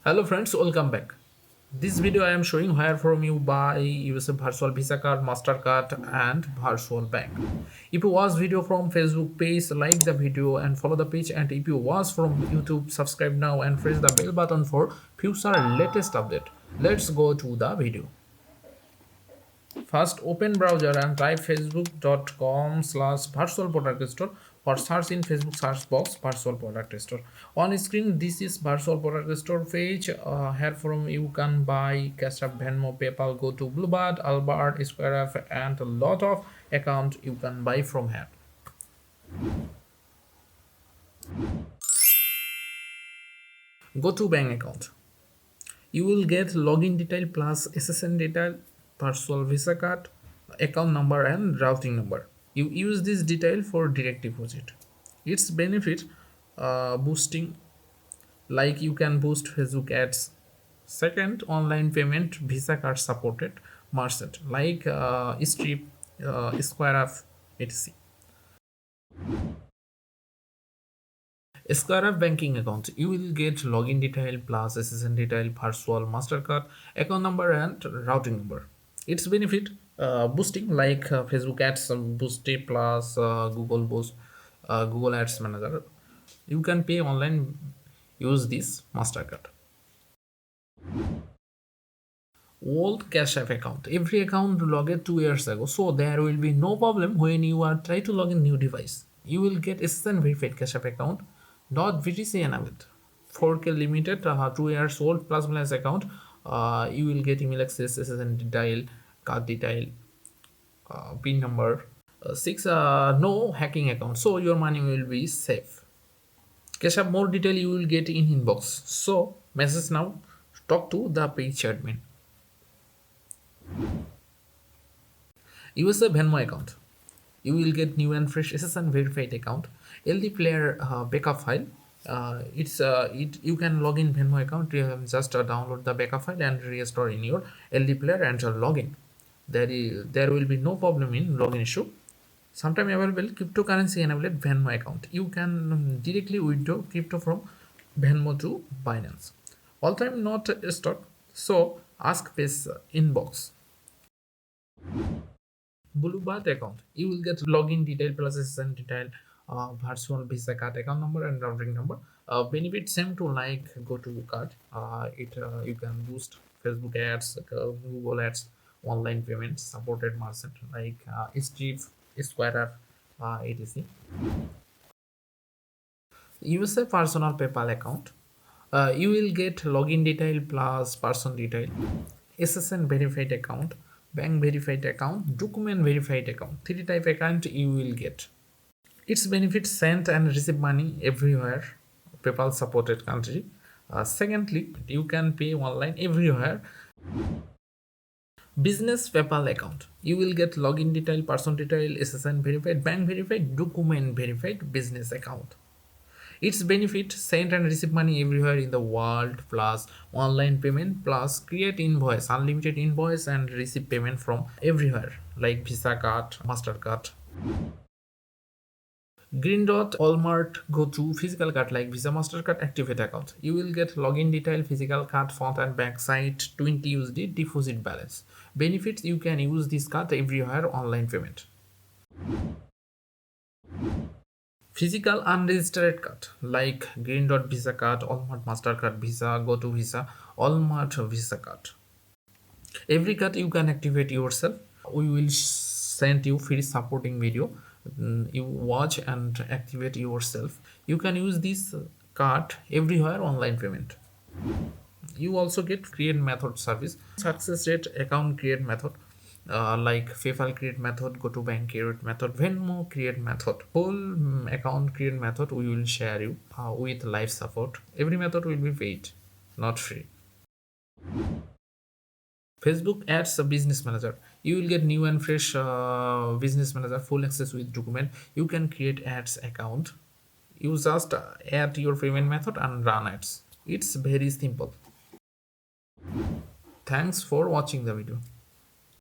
Hello friends, welcome back. This video I am showing where from you buy use a virtual Visa card, Mastercard and virtual bank. If you watch video from Facebook page, like the video and follow the page, and if you watch from YouTube, subscribe now and press the bell button for future latest update. Let's go to the video. First, open browser and type facebook.com/virtual product store or search in Facebook search box virtual product store. On screen, this is virtual product store page. Here from you can buy Cash App, Venmo, PayPal, go to Bluebird, Albert, Square and a lot of account you can buy from here. Go to bank account. You will get login detail plus SSN detail, virtual Visa card, account number and routing number. You use this detail for direct deposit. Its benefit boosting, like you can boost Facebook ads. Second, online payment Visa card supported merchant like Strip, Square, etc. Square banking account. You will get login detail plus SSN detail, virtual Mastercard, account number and routing number. Its benefit boosting like Facebook ads boosted plus Google boost, Google Ads Manager. You can pay online. Use this Mastercard. Old Cash App account. Every account logged 2 years ago, so there will be no problem when you are try to log in new device. You will get SSN verified Cash App account. Dot VTC enabled. 4K limited 2 years old plus minus account. You will get email access, SSN detail, card detail, PIN number. Six, no hacking account, so your money will be safe. Cash App more detail you will get in inbox. So message now. Talk to the page admin. Use a Venmo account. You will get new and fresh SSN verified account. LD player backup file. You can log in Venmo account. You have just download the backup file and restore in your LD player and login. There will be no problem in login issue. Sometime available cryptocurrency enabled Venmo account. You can directly withdraw crypto from Venmo to Binance. All time not stock. So ask this inbox. Bluebird account. You will get login detail plus SSN detail, virtual Visa card account number and routing number. Benefit same to like go to card. It You can boost Facebook ads, Google ads, online payments, supported merchant like Strip, Square, etc. Use a personal PayPal account. You will get login detail plus person detail, SSN verified account, bank verified account, document verified account. Three type account you will get. Its benefits send and receive money everywhere. PayPal supported country. Secondly, you can pay online everywhere. Business PayPal account. You will get login detail, person detail, SSN verified, bank verified, document verified business account. Its benefit send and receive money everywhere in the world plus online payment plus create invoice, unlimited invoice and receive payment from everywhere like Visa card, Mastercard. Green dot Walmart go to physical card like Visa Mastercard activate account. You will get login detail, physical card, front and back side, 20 USD deposit balance. Benefits you can use this card everywhere online payment. Physical unregistered card like Green Dot Visa card, Walmart Mastercard Visa, Go to Visa, Walmart Visa card. Every card you can activate yourself. We will send you free supporting video. You watch and activate yourself. You can use this card everywhere online payment. You also get create method service, success rate, account create method, like PayPal create method, go to bank create method, Venmo create method, whole account create method we will share you with live support. Every method will be paid, not free. Facebook ads a business manager. You will get new and fresh business manager, full access with document. You can create ads account. You just add your payment method and run ads. It's very simple. Thanks for watching the video.